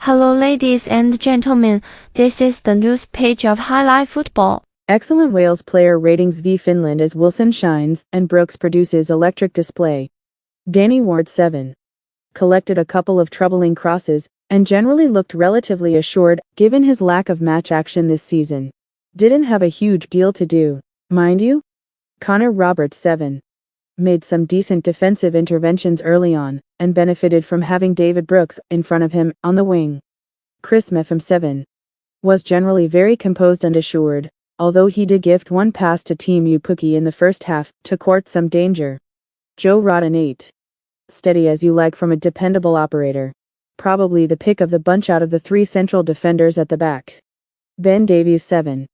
Hello ladies and gentlemen, this is the news page of Highlight Football. Excellent Wales player ratings v Finland as Wilson shines and Brooks produces electric display. Danny Ward 7. Collected a couple of troubling crosses and generally looked relatively assured given his lack of match action this season. Didn't have a huge deal to do, mind you. Connor Roberts 7. Made some decent defensive interventions early on and benefited from having David Brooks in front of him on the wing. Chris Meffam 7. Was generally very composed and assured, although he did gift one pass to Team Upuki in the first half to court some danger. Joe Rodden 8. Steady as you like from a dependable operator. Probably the pick of the bunch out of the three central defenders at the back. Ben Davies 7.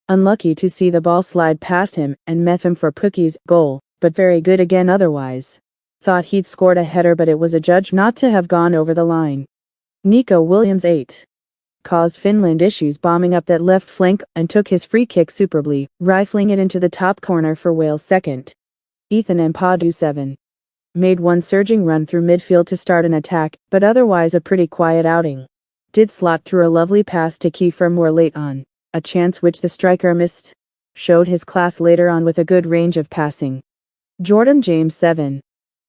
Unlucky to see the ball slide past him and Meffam for Puki's goal, but very good again otherwise. Thought he'd scored a header but it was adjudged not to have gone over the line. Nico Williams 8. Caused Finland issues bombing up that left flank and took his free kick superbly, rifling it into the top corner for Wales' second. Ethan Mpadu 7. Made one surging run through midfield to start an attack, but otherwise a pretty quiet outing. Did slot through a lovely pass to Kiefer Moore late on, a chance which the striker missed. Showed his class later on with a good range of passing. Jordan James 7.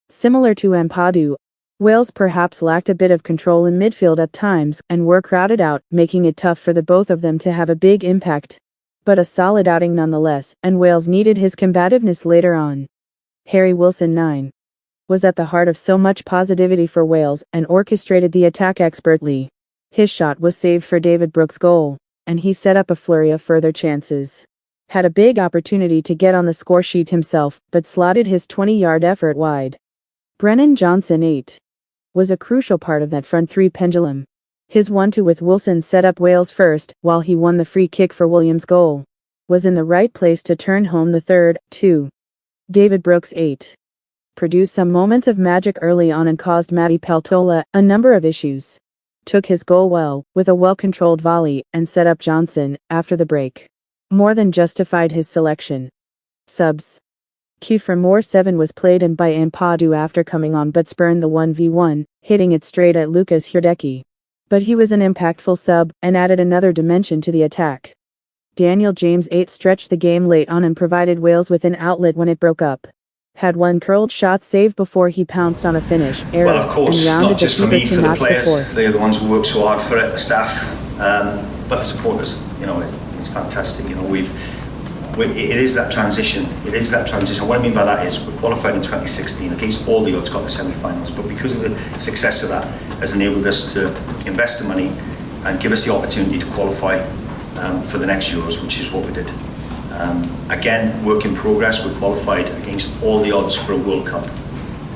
Similar to Mpadu, Wales perhaps lacked a bit of control in midfield at times and were crowded out, making it tough for the both of them to have a big impact. But a solid outing nonetheless, and Wales needed his combativeness later on. Harry Wilson 9. Was at the heart of so much positivity for Wales and orchestrated the attack expertly. His shot was saved for David Brooks' goal, and he set up a flurry of further chances. Had a big opportunity to get on the score sheet himself, but slotted his 20-yard effort wide. Brennan Johnson 8. Was a crucial part of that front three pendulum. His 1-2 with Wilson set up Wales first, while he won the free kick for Williams' goal. Was in the right place to turn home the third, too. David Brooks 8. Produced some moments of magic early on and caused Matti Peltola a number of issues. Took his goal well, with a well-controlled volley, and set up Johnson, after the break. More than justified his selection. Subs. Kiefer Moore 7 was played in by Mpadu after coming on but spurned the 1v1, hitting it straight at Lucas Hrdecki. But he was an impactful sub and added another dimension to the attack. Daniel James 8 stretched the game late on and provided Wales with an outlet when it broke up. Had one curled shot saved before he pounced on a finish error well, of course, and rounded not just the for me, keeper for to the notch the players. fourth. They're the ones who work so hard for it, the staff, but the supporters. It's fantastic. It is that transition. It is that transition. What I mean by that is we qualified in 2016 against all the odds, got the semi-finals, but because of the success of that, has enabled us to invest the money and give us the opportunity to qualify for the next Euros, which is what we did. Again, work in progress. We qualified against all the odds for a World Cup.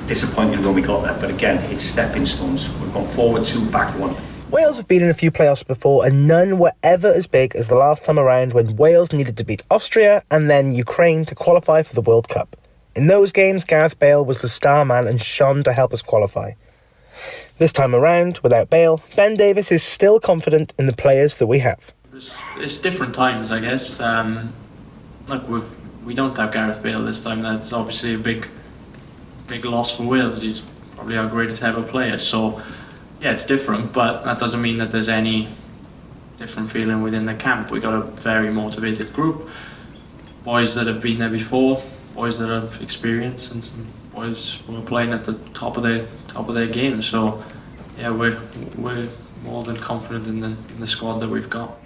Disappointed when we got there, but again, it's stepping stones. We've gone forward 2, back 1. Wales have been in a few playoffs before, and none were ever as big as the last time around when Wales needed to beat Austria and then Ukraine to qualify for the World Cup. In those games, Gareth Bale was the star man and shone to help us qualify. This time around, without Bale, Ben Davies is still confident in the players that we have. It's different times, I guess. We don't have Gareth Bale this time. That's obviously a big loss for Wales. He's probably our greatest ever player. So, yeah, it's different, but that doesn't mean that there's any different feeling within the camp. We got a very motivated group, boys that have been there before, boys that have experience, and some boys who are playing at the top of their game. So, yeah, we're more than confident in the squad that we've got.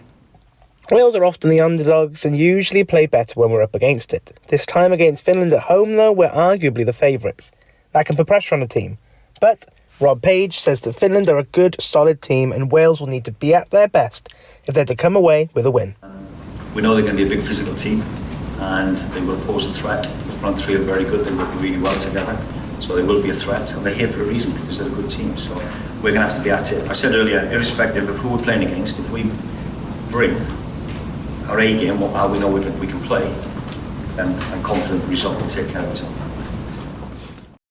Wales are often the underdogs and usually play better when we're up against it. This time against Finland at home, though, we're arguably the favourites. That can put pressure on a team. But Rob Page says that Finland are a good, solid team and Wales will need to be at their best if they're to come away with a win. We know they're going to be a big physical team and they will pose a threat. The front three are very good. They work really well together. So they will be a threat, and they're here for a reason because they're a good team. So we're going to have to be at it. I said earlier, irrespective of who we're playing against, if we bring our A game, how we know we can play, then I'm confident the result will take care of itself.